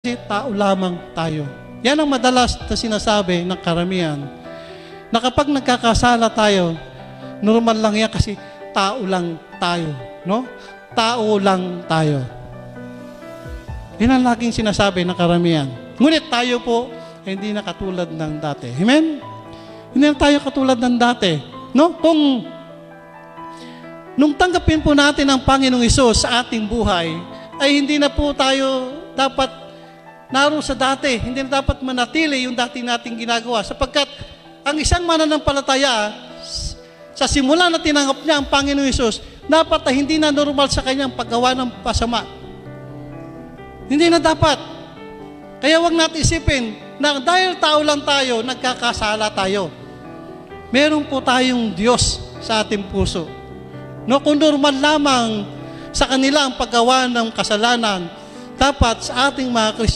Kasi tao lamang tayo. Yan ang madalas na sinasabi ng karamihan, na kapag nagkakasala tayo, normal lang yan kasi tao lang tayo. No? Tao lang tayo. Yan ang laging sinasabi ng karamihan. Ngunit tayo po, hindi na katulad ng dati. Amen? Hindi na tayo katulad ng dati. No? Nung tanggapin po natin ang Panginoong Hesus sa ating buhay, ay hindi na po tayo dapat naroon sa dati. Hindi na dapat manatili yung dati nating ginagawa. Sapagkat ang isang mananampalataya, sa simula na tinanggap niya ang Panginoong Hesus, dapat na hindi na normal sa kanyang paggawa ng pasama. Hindi na dapat. Kaya wag natin isipin na dahil tao lang tayo, nagkakasala tayo. Meron po tayong Diyos sa ating puso. No, kung normal lamang sa kanila ang paggawa ng kasalanan, dapat sa ating mga Kristiyan,